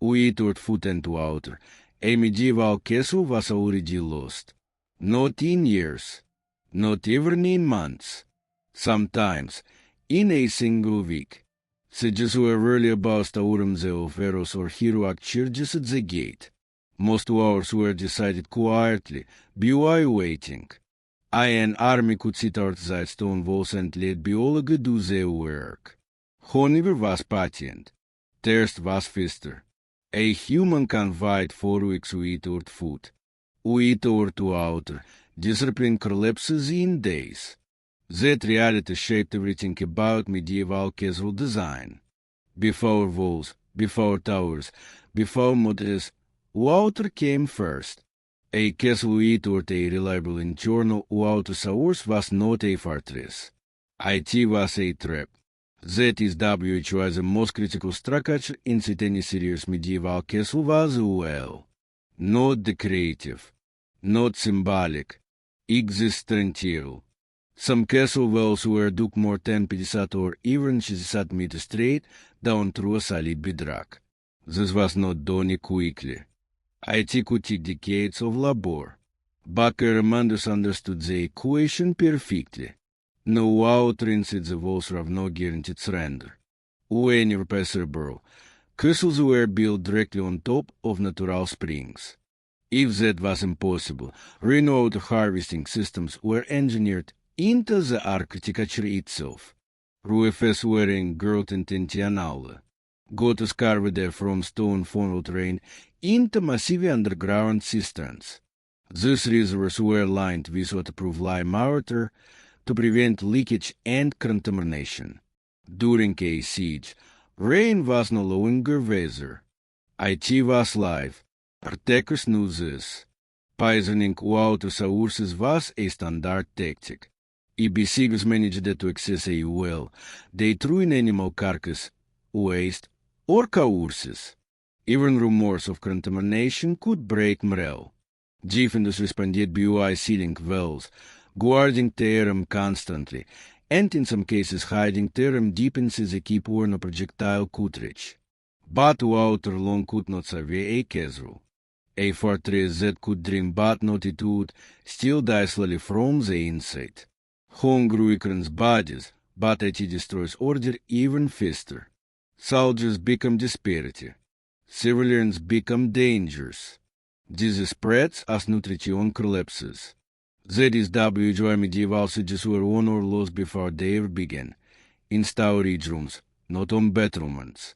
uitort foot and water. A medieval castle was already lost. Not in years, not even in months. Sometimes, in a single week. Sieges were rarely about staurums of pharaohs or heroic charges at the gate. Most wars were decided quietly, by waiting. An army could sit outside stone walls and let biology do their work. Honever was patient. Thirst was faster. A human can fight 4 weeks without food. Without water, discipline collapses in days. That reality shaped everything about medieval castle design. Before walls, before towers, before moats, water came first. A castle without a reliable internal water source was not a fortress. It was a trap. That is which was the most critical structure in any serious medieval castle was well. Not decorative, not symbolic, existential. Some castle walls were dug more than 50 or even 60 meters straight down through a solid bedrock. This was not done quickly. It could take decades of labor. But commanders understood the equation perfectly. No water inside the walls have no guaranteed surrender. Whenever passable, castles were built directly on top of natural springs. If that was impossible, rainwater harvesting systems were engineered into the architecture itself. Roofs were engirled intentionally. Gutters carved there from stone funneled rain into massive underground cisterns. These reservoirs were lined with waterproof lime mortar to prevent leakage and contamination. During a siege, rain was no longer weather. It was life. Attackers knew this. Poisoning water sources was a standard tactic. If besiegers managed to access a well, they threw in animal carcass, waste, or corpses. Even rumors of contamination could break morale. Defenders responded by sealing wells, guarding theorem constantly, and in some cases hiding theorem deep into the keep where no projectile could reach. But water alone could not survive a castle. A fortress that could dream but not it would still die slowly from the inside. Hunger weakens bodies, but it destroys order even faster. Soldiers become disparity. Civilians become dangerous. Disease spreads as nutrition collapses. That is why medieval sieges were won or lost before they ever began, in storage rooms, not on battlements.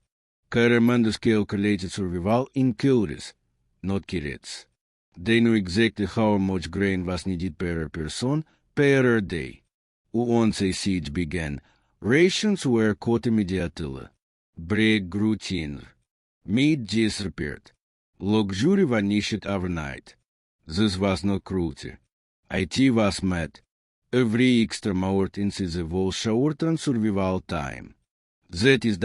Commanders calculated survival in calories, not carats. They knew exactly how much grain was needed per person per day. Once a siege began, rations were cut immediately. Bread grew thinner. Meat disappeared. Luxury vanished overnight. This was not cruelty. It was mad. Every extra mort inside the wall shortened survival time. That is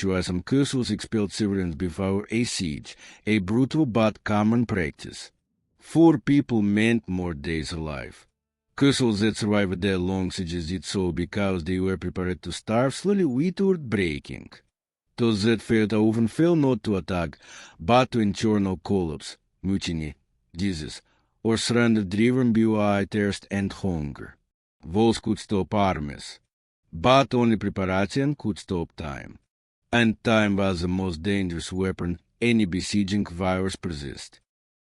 why some castles expelled civilians before a siege, a brutal but common practice. 4 people meant more days alive. Castles that survived their long sieges did so because they were prepared to starve slowly without breaking. Those that failed often fell not to attack, but to internal collapse, mutiny, disease, or surrender driven by thirst and hunger. Walls could stop armies, but only preparation could stop time. And time was the most dangerous weapon any besieging virus possessed.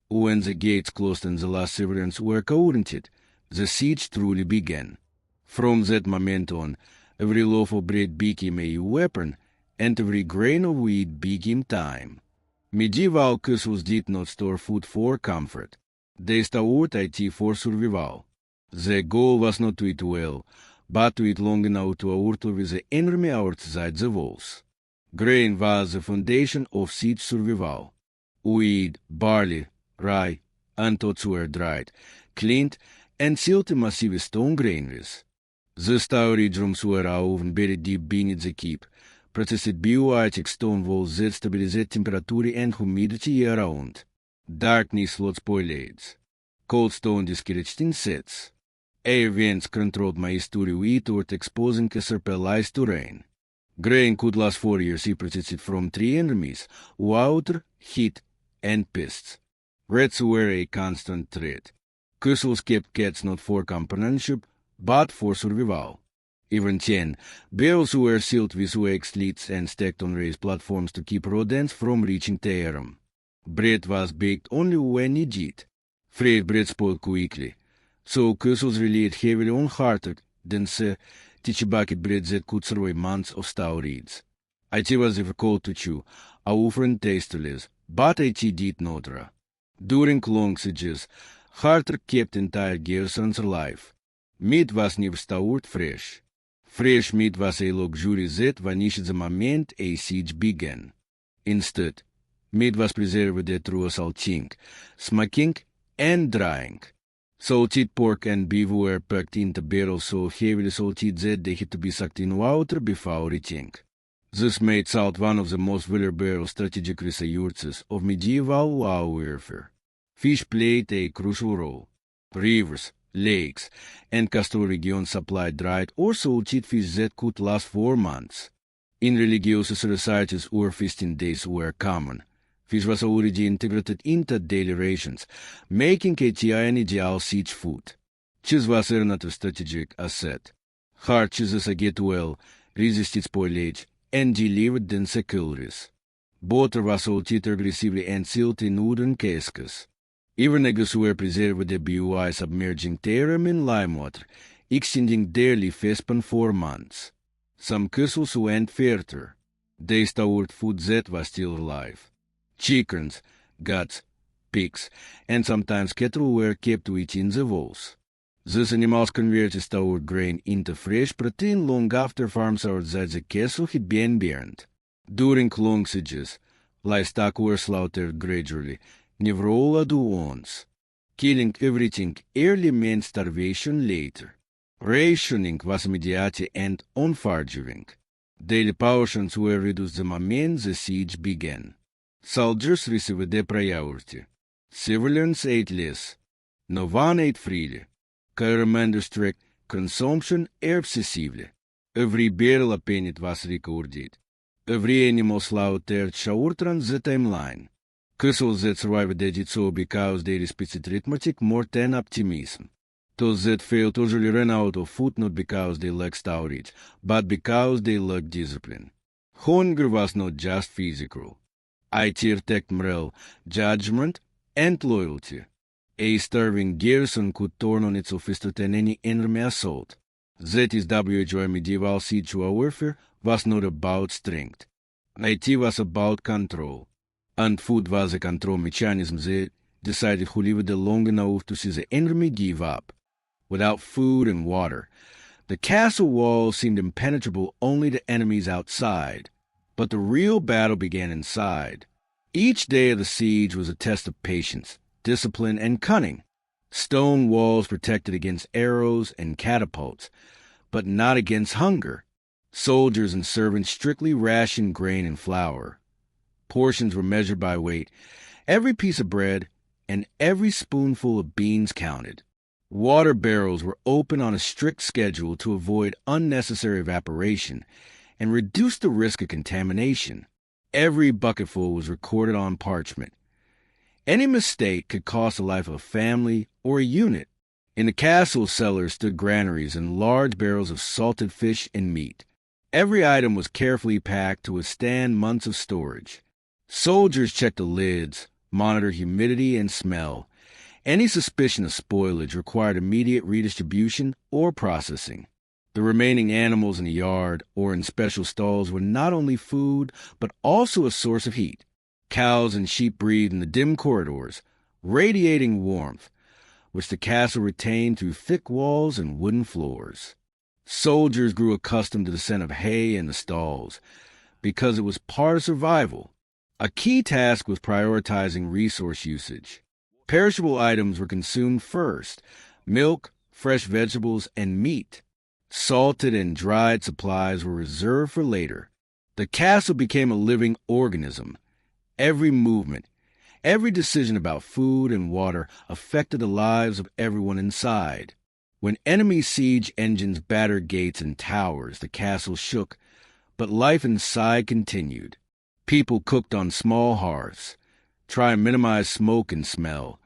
When the gates closed and the last civilians were quarantined, the siege truly began. From that moment on, every loaf of bread became a weapon, and every grain of wheat became time. Medieval castles did not store food for comfort. They stored it for survival. The goal was not to eat well, but to eat long enough to outlive with the enemy outside the walls. Grain was the foundation of siege survival. Wheat, barley, rye, and oats were dried, cleaned, and sealed in massive stone granaries. The storage rooms were often buried deep beneath the keep, processed biotic stone walls that stabilized temperature and humidity year-round. Darkness floods spoilades. Cold stone discouraged insects. Air vents controlled moisture without exposing a surplus to rain. Grain could last 4 years if protected from three enemies: water, heat, and pests. Rats were a constant threat. Kussels kept cats not for companionship, but for survival. Even then, barrels were sealed with wax slits and stacked on raised platforms to keep rodents from reaching the room. Bread was baked only when needed. Fresh bread spoiled quickly, so kussels relied heavily on harder, dense, teach-bucket bread that could survive months of storage. It was difficult to chew, often tasteless, but it did not dry. During long sieges, Harter kept entire garrisons alive. Meat was never stored fresh. Fresh meat was a luxury that vanished the moment a siege began. Instead, meat was preserved through salting, smoking, and drying. Salted pork and beef were packed into barrels so heavily salted that they had to be sucked in water before eating. This made salt one of the most valuable strategic resources of medieval warfare. Fish played a crucial role. Rivers, lakes, and coastal regions supplied dried or salted fish that could last for months. In religious societies where feasting days were common, fish was already integrated into daily rations, making it an ideal siege food. Cheese was another strategic asset. Hard cheeses aged well, resisted spoilage, and delivered dense calories. Butter was salted aggressively and sealed in wooden casks. Even eggs were preserved by submerging them in lime water, extending their lifespan for months. Some kussels went further. They stored food that was still alive. Chickens, goats, pigs, and sometimes cattle were kept within the walls. These animals converted stored grain into fresh protein long after farms outside the castle had been burned. During long sieges, livestock were slaughtered gradually, never all at once. Killing everything early meant starvation later. Rationing was immediate and unforgiving. Daily portions were reduced the moment the siege began. Soldiers received their priority. Civilians ate less. No one ate freely. Commanders tracked consumption obsessively. Every barrel of penny was recorded. Every animal slaughtered short on the timeline. Kussels that survived did so because they respected arithmetic more than optimism. Those that failed usually ran out of food not because they lacked storage, but because they lacked discipline. Hunger was not just physical. It attacked morale, judgment, and loyalty. A starving garrison could turn on its officers in any enemy assault. That is why medieval siege warfare was not about strength. It was about control. And food was a control mechanism that decided who lived long enough to see the enemy give up. Without food and water, the castle walls seemed impenetrable only to enemies outside. But the real battle began inside. Each day of the siege was a test of patience, discipline, and cunning. Stone walls protected against arrows and catapults, but not against hunger. Soldiers and servants strictly rationed grain and flour. Portions were measured by weight. Every piece of bread and every spoonful of beans counted. Water barrels were open on a strict schedule to avoid unnecessary evaporation and reduce the risk of contamination. Every bucketful was recorded on parchment. Any mistake could cost the life of a family or a unit. In the castle cellars stood granaries and large barrels of salted fish and meat. Every item was carefully packed to withstand months of storage. Soldiers checked the lids, monitored humidity and smell. Any suspicion of spoilage required immediate redistribution or processing. The remaining animals in the yard or in special stalls were not only food, but also a source of heat. Cows and sheep breathed in the dim corridors, radiating warmth, which the castle retained through thick walls and wooden floors. Soldiers grew accustomed to the scent of hay in the stalls, because it was part of survival. A key task was prioritizing resource usage. Perishable items were consumed first: milk, fresh vegetables, and meat. Salted and dried supplies were reserved for later. The castle became a living organism. Every movement, every decision about food and water affected the lives of everyone inside. When enemy siege engines battered gates and towers, the castle shook, But life inside continued. People cooked on small hearths, trying to minimize smoke and smell.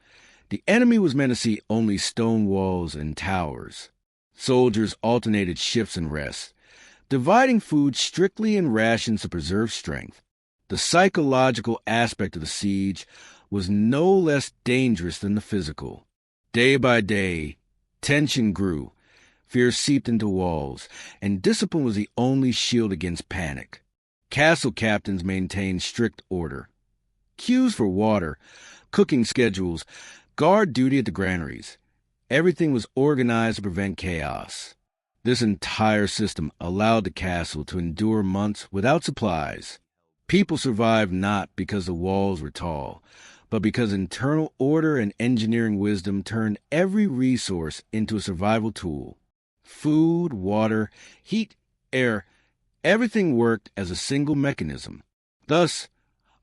The enemy was meant to see only stone walls and towers. Soldiers alternated shifts and rest, dividing food strictly in rations to preserve strength. The psychological aspect of the siege was no less dangerous than the physical. Day by day, tension grew, fear seeped into walls, and discipline was the only shield against panic. Castle captains maintained strict order. Queues for water, cooking schedules, guard duty at the granaries. Everything was organized to prevent chaos. This entire system allowed the castle to endure months without supplies. People survived not because the walls were tall, but because internal order and engineering wisdom turned every resource into a survival tool. Food, water, heat, air, everything worked as a single mechanism. Thus,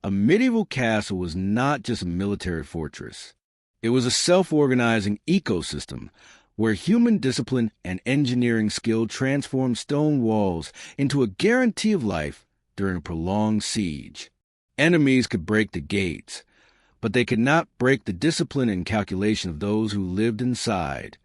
a medieval castle was not just a military fortress. It was a self-organizing ecosystem where human discipline and engineering skill transformed stone walls into a guarantee of life during a prolonged siege. Enemies could break the gates, but they could not break the discipline and calculation of those who lived inside.